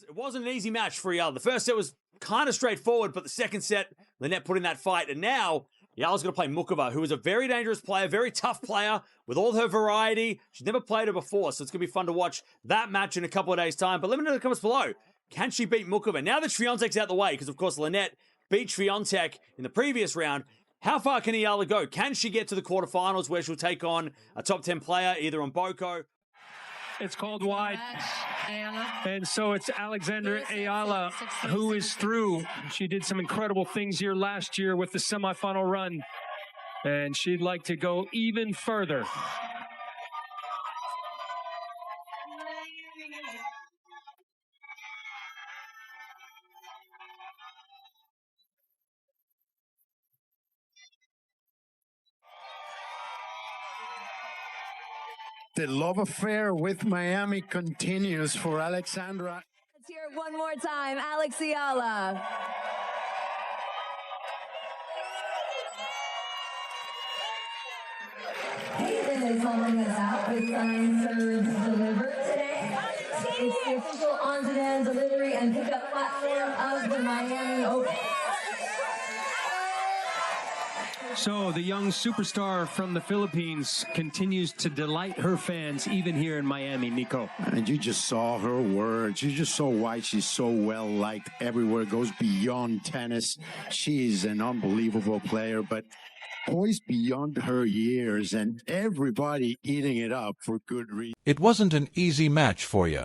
It wasn't an easy match for Eala. The first set was kind of straightforward, but the second set, Lynette put in that fight. And now, Eala's going to play Muchova, who is a very dangerous player, very tough player, with all her variety. She's never played her before, so it's going to be fun to watch that match in a couple of days' time. But let me know in the comments below, can she beat Muchova? Now that Swiatek's out the way, because of course Lynette beat Swiatek in the previous round, how far can Eala go? Can she get to the quarterfinals where she'll take on a top 10 player, either on Boko? It's called wide. And so it's Alexandra Eala who is through. She did some incredible things here last year with the semifinal run. And she'd like to go even further. The love affair with Miami continues for Alexandra. Let's hear it one more time, Alex Eala. Hayden is helping us out with sign serves delivered today. It's the official on-demand delivery and pickup platform of the Miami Open. So the young superstar from the Philippines continues to delight her fans even here in Miami, Nico. And you just saw her words. You just saw why she's so well liked everywhere. Goes beyond tennis. She's an unbelievable player, but poised beyond her years, and everybody eating it up for good reason. It wasn't an easy match for you.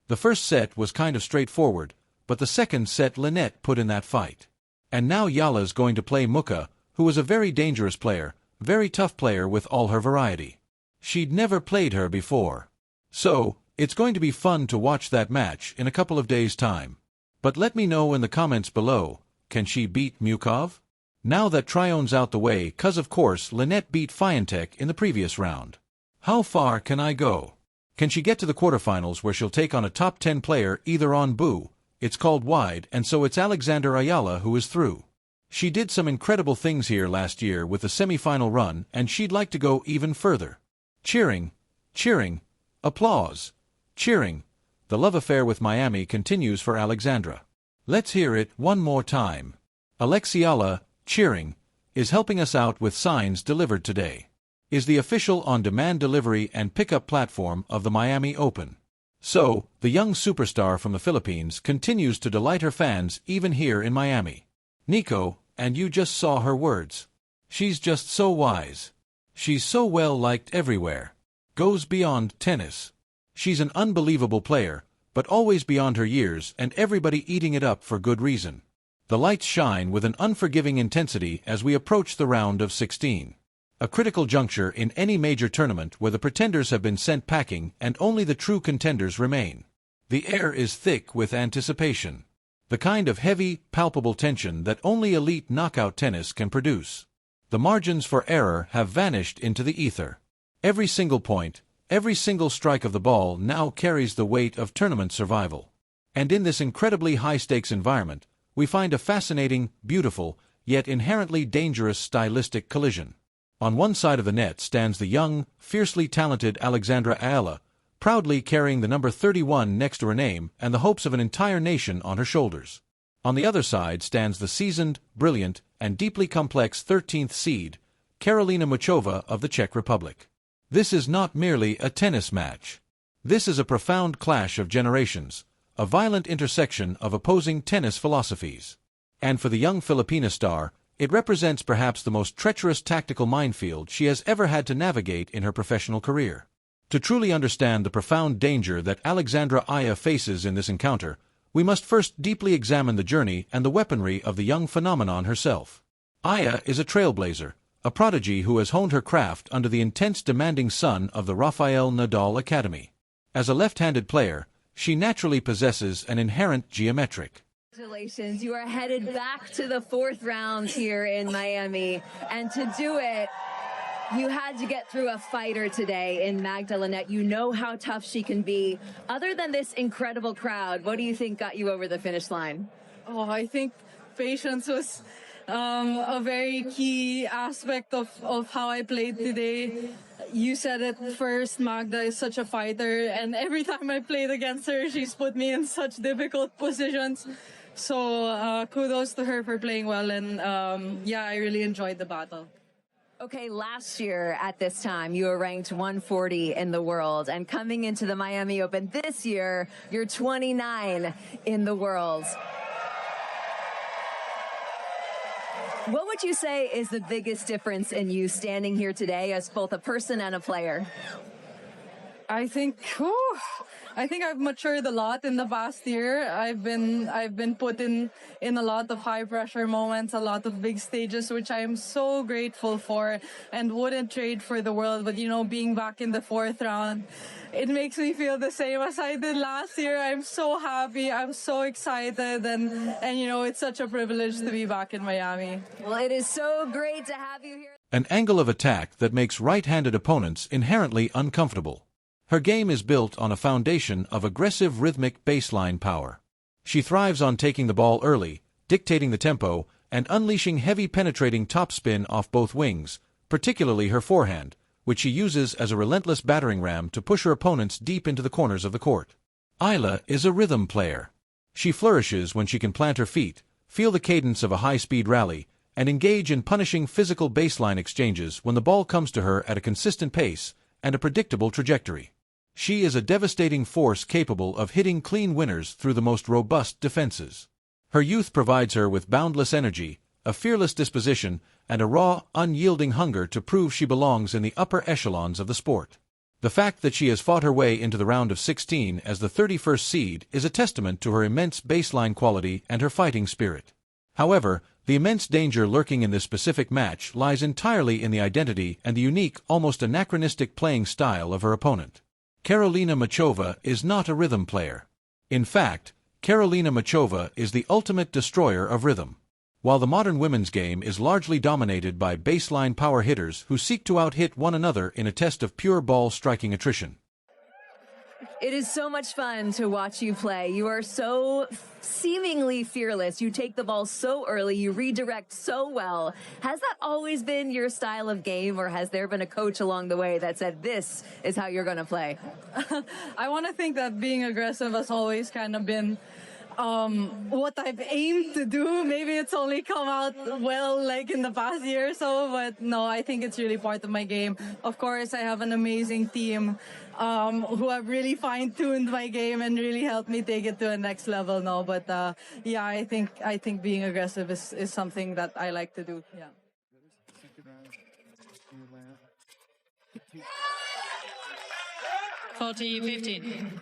The first set was kind of straightforward, but the second set Lynette put in that fight. And now Eala's going to play Muchova, who was a very dangerous player, very tough player with all her variety. She'd never played her before. So, it's going to be fun to watch that match in a couple of days' time. But let me know in the comments below, can she beat Muchova? Now that Trion's out the way, cause of course Lynette beat Swiatek in the previous round. How far can I go? Can she get to the quarterfinals where she'll take on a top 10 player either on Boo? It's called wide, and so it's Alexandra Eala who is through. She did some incredible things here last year with the semi-final run, and she'd like to go even further. Cheering, cheering, applause, cheering. The love affair with Miami continues for Alexandra. Let's hear it one more time. Alex Eala, cheering, is helping us out with signs delivered today. Is the official on-demand delivery and pickup platform of the Miami Open. So, the young superstar from the Philippines continues to delight her fans even here in Miami. Nico, and you just saw her words. She's just so wise. She's so well liked everywhere. Goes beyond tennis. She's an unbelievable player, but always beyond her years, and everybody eating it up for good reason. The lights shine with an unforgiving intensity as we approach the round of 16. A critical juncture in any major tournament where the pretenders have been sent packing and only the true contenders remain. The air is thick with anticipation. The kind of heavy, palpable tension that only elite knockout tennis can produce. The margins for error have vanished into the ether. Every single point, every single strike of the ball now carries the weight of tournament survival. And in this incredibly high-stakes environment, we find a fascinating, beautiful, yet inherently dangerous stylistic collision. On one side of the net stands the young, fiercely talented Alexandra Eala, proudly carrying the number 31 next to her name and the hopes of an entire nation on her shoulders. On the other side stands the seasoned, brilliant, and deeply complex 13th seed, Karolina Muchova of the Czech Republic. This is not merely a tennis match. This is a profound clash of generations, a violent intersection of opposing tennis philosophies. And for the young Filipina star, it represents perhaps the most treacherous tactical minefield she has ever had to navigate in her professional career. To truly understand the profound danger that Alexandra Eala faces in this encounter, we must first deeply examine the journey and the weaponry of the young phenomenon herself. Eala is a trailblazer, a prodigy who has honed her craft under the intense demanding sun of the Rafael Nadal Academy. As a left-handed player, she naturally possesses an inherent geometric. Congratulations, you are headed back to the fourth round here in Miami, and to do it, you had to get through a fighter today in Magda Lynette. You know how tough she can be. Other than this incredible crowd, what do you think got you over the finish line? Oh, I think patience was a very key aspect of how I played today. you said it first, Magda is such a fighter, and every time I played against her, she's put me in such difficult positions. So kudos to her for playing well, and yeah, I really enjoyed the battle. Okay, last year at this time, you were ranked 140 in the world, and coming into the Miami Open this year, you're 29 in the world. What would you say is the biggest difference in you standing here today as both a person and a player? I think I've matured a lot in the past year. I've been put in a lot of high pressure moments, a lot of big stages, which I am so grateful for and wouldn't trade for the world. But being back in the fourth round, it makes me feel the same as I did last year. I'm so happy. I'm so excited, and it's such a privilege to be back in Miami. Well, it is so great to have you here. An angle of attack that makes right-handed opponents inherently uncomfortable. Her game is built on a foundation of aggressive rhythmic baseline power. She thrives on taking the ball early, dictating the tempo, and unleashing heavy penetrating topspin off both wings, particularly her forehand, which she uses as a relentless battering ram to push her opponents deep into the corners of the court. Eala is a rhythm player. She flourishes when she can plant her feet, feel the cadence of a high-speed rally, and engage in punishing physical baseline exchanges when the ball comes to her at a consistent pace and a predictable trajectory. She is a devastating force capable of hitting clean winners through the most robust defenses. Her youth provides her with boundless energy, a fearless disposition, and a raw, unyielding hunger to prove she belongs in the upper echelons of the sport. The fact that she has fought her way into the round of 16 as the 31st seed is a testament to her immense baseline quality and her fighting spirit. However, the immense danger lurking in this specific match lies entirely in the identity and the unique, almost anachronistic playing style of her opponent. Karolina Muchova is not a rhythm player. In fact, Karolina Muchova is the ultimate destroyer of rhythm. While the modern women's game is largely dominated by baseline power hitters who seek to out-hit one another in a test of pure ball-striking attrition. It is so much fun to watch you play. You are so seemingly fearless. You take the ball so early. You redirect so well. Has that always been your style of game, or has there been a coach along the way that said, this is how you're going to play? I want to think that being aggressive has always kind of been what I've aimed to do. Maybe it's only come out well like in the past year or so, but no, I think it's really part of my game. Of course, I have an amazing team who have really fine-tuned my game and really helped me take it to a next level now. But yeah, I think being aggressive is something that I like to do. Yeah. 40-15.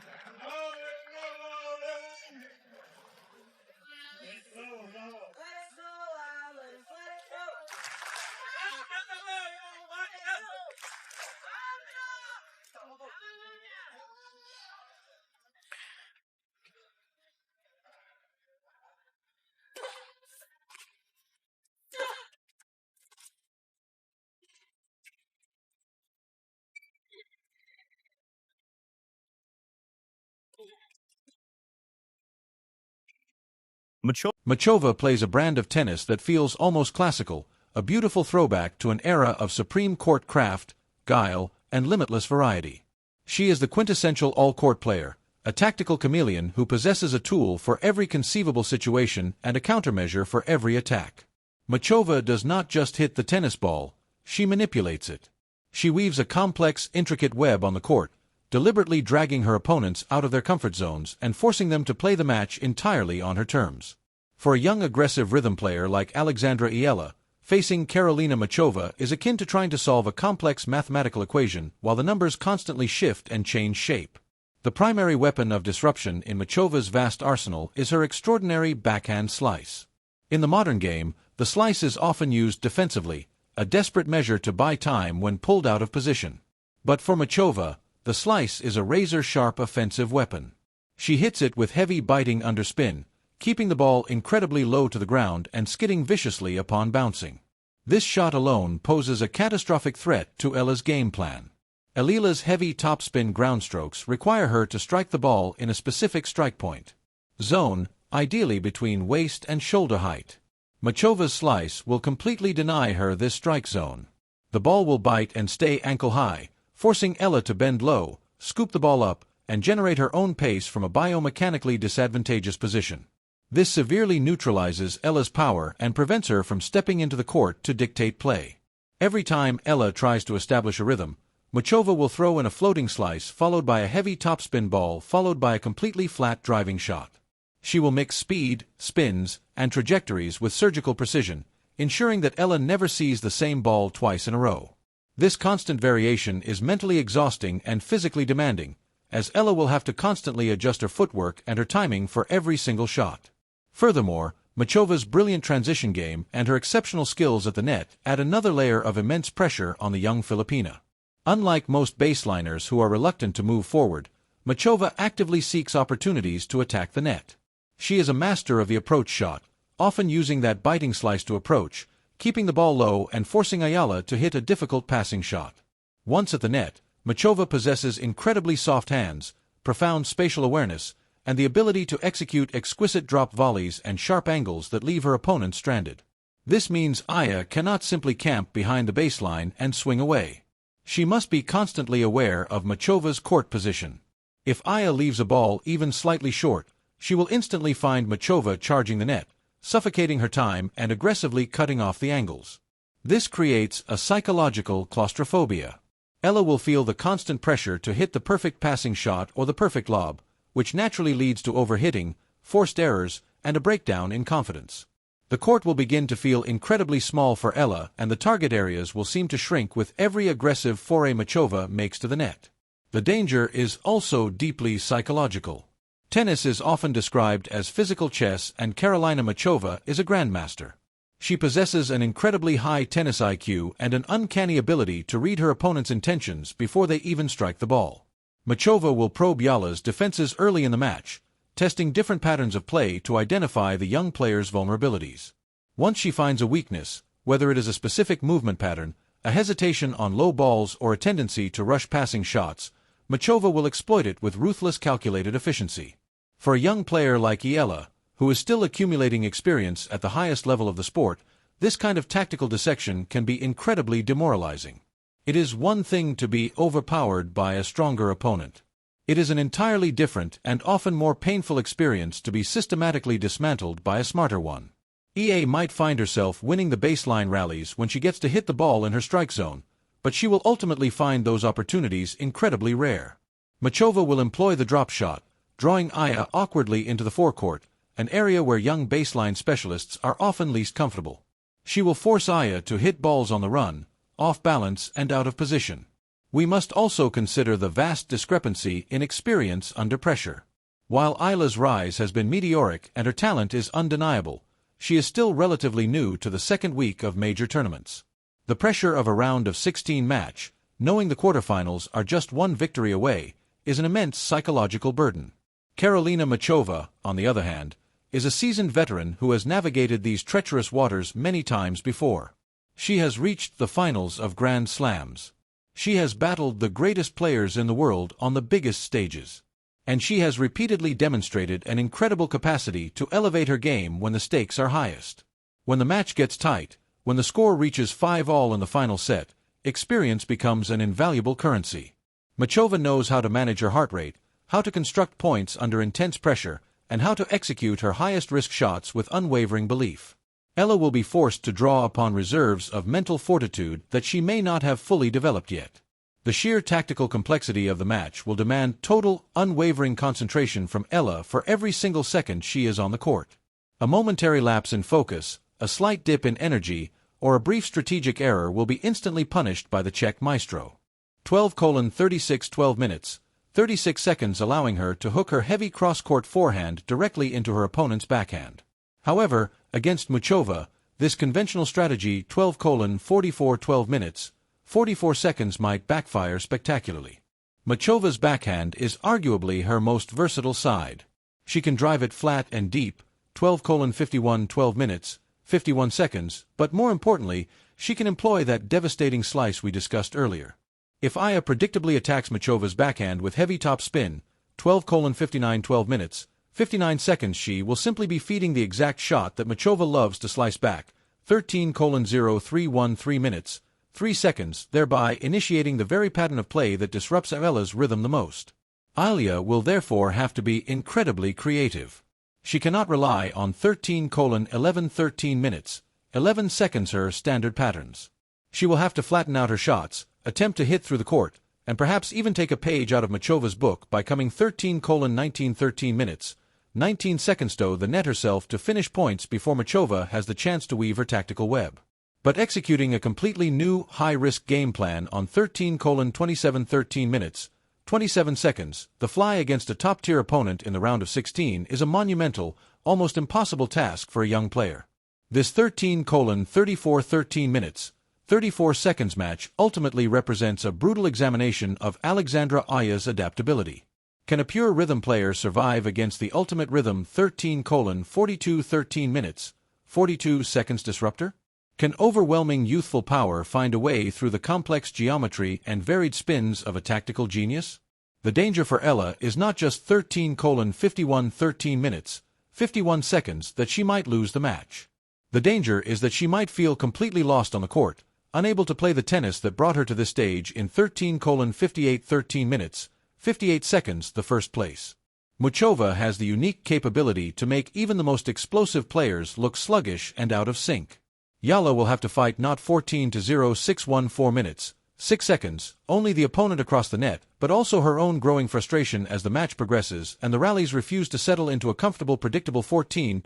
Muchova plays a brand of tennis that feels almost classical, a beautiful throwback to an era of supreme court craft, guile, and limitless variety. She is the quintessential all-court player, a tactical chameleon who possesses a tool for every conceivable situation and a countermeasure for every attack. Muchova does not just hit the tennis ball, she manipulates it. She weaves a complex, intricate web on the court, deliberately dragging her opponents out of their comfort zones and forcing them to play the match entirely on her terms. For a young aggressive rhythm player like Alexandra Eala, facing Karolina Muchova is akin to trying to solve a complex mathematical equation while the numbers constantly shift and change shape. The primary weapon of disruption in Muchova's vast arsenal is her extraordinary backhand slice. In the modern game, the slice is often used defensively, a desperate measure to buy time when pulled out of position. But for Muchova, the slice is a razor-sharp offensive weapon. She hits it with heavy biting underspin, keeping the ball incredibly low to the ground and skidding viciously upon bouncing. This shot alone poses a catastrophic threat to Eala's game plan. Eala's heavy topspin ground strokes require her to strike the ball in a specific strike point zone, ideally between waist and shoulder height. Muchova's slice will completely deny her this strike zone. The ball will bite and stay ankle-high, forcing Eala to bend low, scoop the ball up, and generate her own pace from a biomechanically disadvantageous position. This severely neutralizes Eala's power and prevents her from stepping into the court to dictate play. Every time Eala tries to establish a rhythm, Muchova will throw in a floating slice followed by a heavy topspin ball followed by a completely flat driving shot. She will mix speed, spins, and trajectories with surgical precision, ensuring that Eala never sees the same ball twice in a row. This constant variation is mentally exhausting and physically demanding, as Eala will have to constantly adjust her footwork and her timing for every single shot. Furthermore, Muchova's brilliant transition game and her exceptional skills at the net add another layer of immense pressure on the young Filipina. Unlike most baseliners who are reluctant to move forward, Muchova actively seeks opportunities to attack the net. She is a master of the approach shot, often using that biting slice to approach, keeping the ball low and forcing Eala to hit a difficult passing shot. Once at the net, Muchova possesses incredibly soft hands, profound spatial awareness, and the ability to execute exquisite drop volleys and sharp angles that leave her opponent stranded. This means Eala cannot simply camp behind the baseline and swing away. She must be constantly aware of Muchova's court position. If Eala leaves a ball even slightly short, she will instantly find Muchova charging the net, suffocating her time and aggressively cutting off the angles. This creates a psychological claustrophobia. Eala will feel the constant pressure to hit the perfect passing shot or the perfect lob, which naturally leads to overhitting, forced errors, and a breakdown in confidence. The court will begin to feel incredibly small for Eala, and the target areas will seem to shrink with every aggressive foray Muchova makes to the net. The danger is also deeply psychological. Tennis is often described as physical chess, and Karolina Muchova is a grandmaster. She possesses an incredibly high tennis IQ and an uncanny ability to read her opponent's intentions before they even strike the ball. Muchova will probe Eala's defenses early in the match, testing different patterns of play to identify the young player's vulnerabilities. Once she finds a weakness, whether it is a specific movement pattern, a hesitation on low balls, or a tendency to rush passing shots, Muchova will exploit it with ruthless calculated efficiency. For a young player like Eala, who is still accumulating experience at the highest level of the sport, this kind of tactical dissection can be incredibly demoralizing. It is one thing to be overpowered by a stronger opponent. It is an entirely different and often more painful experience to be systematically dismantled by a smarter one. Eala might find herself winning the baseline rallies when she gets to hit the ball in her strike zone, but she will ultimately find those opportunities incredibly rare. Muchova will employ the drop shot, drawing Eala awkwardly into the forecourt, an area where young baseline specialists are often least comfortable. She will force Eala to hit balls on the run, off balance and out of position. We must also consider the vast discrepancy in experience under pressure. While Eala's rise has been meteoric and her talent is undeniable, she is still relatively new to the second week of major tournaments. The pressure of a round of 16 match, knowing the quarterfinals are just one victory away, is an immense psychological burden. Karolina Muchova, on the other hand, is a seasoned veteran who has navigated these treacherous waters many times before. She has reached the finals of Grand Slams. She has battled the greatest players in the world on the biggest stages. And she has repeatedly demonstrated an incredible capacity to elevate her game when the stakes are highest. When the match gets tight, when the score reaches 5-all in the final set, experience becomes an invaluable currency. Muchova knows how to manage her heart rate, how to construct points under intense pressure, and how to execute her highest-risk shots with unwavering belief. Eala will be forced to draw upon reserves of mental fortitude that she may not have fully developed yet. The sheer tactical complexity of the match will demand total, unwavering concentration from Eala for every single second she is on the court. A momentary lapse in focus, a slight dip in energy, or a brief strategic error will be instantly punished by the Czech maestro. 12:36 12 minutes, 36 seconds, allowing her to hook her heavy cross-court forehand directly into her opponent's backhand. However, against Muchova, this conventional strategy 12:44 12 minutes, 44 seconds might backfire spectacularly. Muchova's backhand is arguably her most versatile side. She can drive it flat and deep, 12:51 12 minutes, 51 seconds, but more importantly, she can employ that devastating slice we discussed earlier. If Eala predictably attacks Muchova's backhand with heavy top spin, 12:59 12 minutes, 59 seconds, she will simply be feeding the exact shot that Muchova loves to slice back, 13:031 3 minutes, 3 seconds, thereby initiating the very pattern of play that disrupts Eala's rhythm the most. Eala will therefore have to be incredibly creative. She cannot rely on 13:11 minutes, 11 seconds her standard patterns. She will have to flatten out her shots, attempt to hit through the court, and perhaps even take a page out of Muchova's book by coming 13:19 minutes, 19 seconds to the net herself to finish points before Muchova has the chance to weave her tactical web. But executing a completely new, high-risk game plan on 13:27 minutes, 27 seconds, the fly against a top-tier opponent in the round of 16 is a monumental, almost impossible task for a young player. This 13:34 minutes, 34 seconds match ultimately represents a brutal examination of Alexandra Eala's adaptability. Can a pure rhythm player survive against the ultimate rhythm 13:42 minutes, 42 seconds disruptor? Can overwhelming youthful power find a way through the complex geometry and varied spins of a tactical genius? The danger for Eala is not just 13:51 minutes, 51 seconds that she might lose the match. The danger is that she might feel completely lost on the court, unable to play the tennis that brought her to this stage in 13:58 minutes, 58 seconds the first place. Muchova has the unique capability to make even the most explosive players look sluggish and out of sync. Eala will have to fight not 14:06 minutes, 6 seconds, only the opponent across the net, but also her own growing frustration as the match progresses and the rallies refuse to settle into a comfortable predictable 14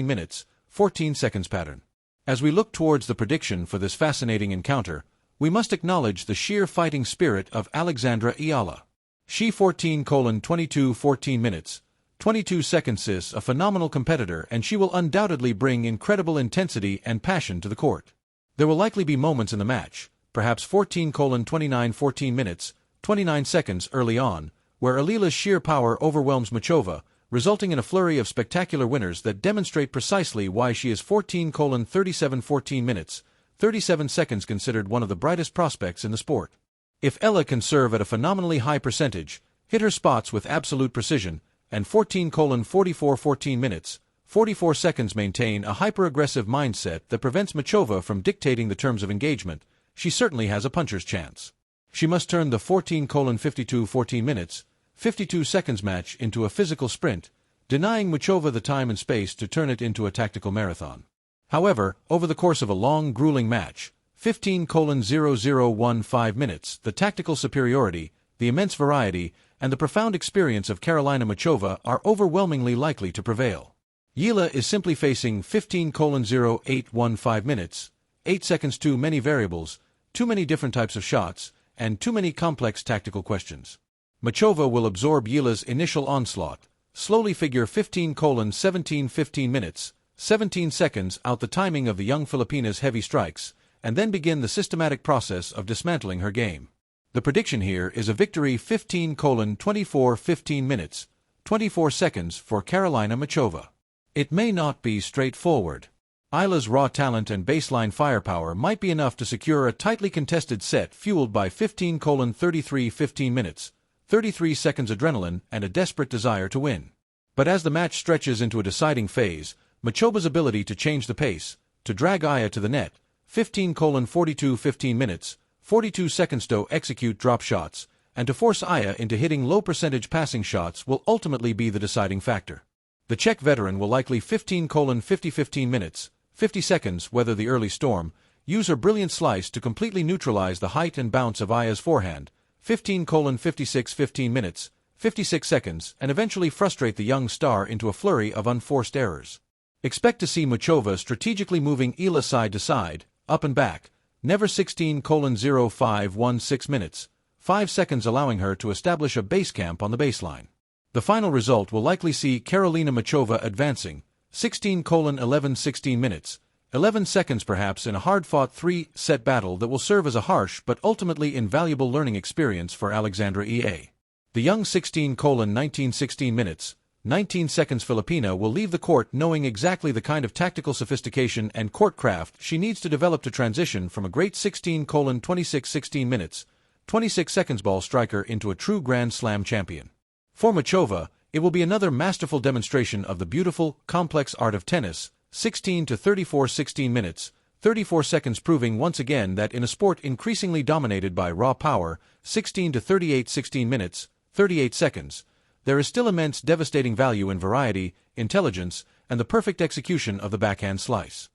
minutes, 14 seconds pattern. As we look towards the prediction for this fascinating encounter, we must acknowledge the sheer fighting spirit of Alexandra Eala. She 14:22 minutes, 22 seconds is a phenomenal competitor, and she will undoubtedly bring incredible intensity and passion to the court. There will likely be moments in the match, perhaps 14:29 minutes, 29 seconds early on, where Eala's sheer power overwhelms Muchova, resulting in a flurry of spectacular winners that demonstrate precisely why she is 14:37 minutes, 37 seconds considered one of the brightest prospects in the sport. If Eala can serve at a phenomenally high percentage, hit her spots with absolute precision, and 14:44 minutes, 44 seconds maintain a hyper-aggressive mindset that prevents Muchova from dictating the terms of engagement, she certainly has a puncher's chance. She must turn the 14:52 minutes, 52 seconds match into a physical sprint, denying Muchova the time and space to turn it into a tactical marathon. However, over the course of a long, grueling match, 15:0015 minutes, the tactical superiority, the immense variety, and the profound experience of Karolina Muchova are overwhelmingly likely to prevail. Eala is simply facing 15:0815 minutes, 8 seconds, too many variables, too many different types of shots, and too many complex tactical questions. Muchova will absorb Eala's initial onslaught, slowly figure 15:17 minutes, 17 seconds out the timing of the young Filipina's heavy strikes, and then begin the systematic process of dismantling her game. The prediction here is a victory 15:24 minutes, 24 seconds for Karolina Muchova. It may not be straightforward. Eala's raw talent and baseline firepower might be enough to secure a tightly contested set fueled by 15:33 minutes, 33 seconds adrenaline, and a desperate desire to win. But as the match stretches into a deciding phase, Muchova's ability to change the pace, to drag Eala to the net, 15:42 minutes, 42 seconds to execute drop shots, and to force Eala into hitting low-percentage passing shots will ultimately be the deciding factor. The Czech veteran will likely 15:50 minutes, 50 seconds weather the early storm, use her brilliant slice to completely neutralize the height and bounce of Eala's forehand, 15:56 minutes, 56 seconds, and eventually frustrate the young star into a flurry of unforced errors. Expect to see Muchova strategically moving Eala side to side, up and back, never 16:0516 minutes, 5 seconds, allowing her to establish a base camp on the baseline. The final result will likely see Karolina Muchova advancing, 16:11 minutes, 11 seconds perhaps, in a hard-fought 3-set battle that will serve as a harsh but ultimately invaluable learning experience for Alexandra Eala. The young 16:19 minutes, 19 seconds Filipina will leave the court knowing exactly the kind of tactical sophistication and court craft she needs to develop to transition from a great 16:26 minutes, 26 seconds ball striker into a true Grand Slam champion. For Muchova, it will be another masterful demonstration of the beautiful, complex art of tennis, 16:34 minutes, 34 seconds, proving once again that in a sport increasingly dominated by raw power, 16 to 38, 16 minutes, 38 seconds, there is still immense devastating value in variety, intelligence, and the perfect execution of the backhand slice.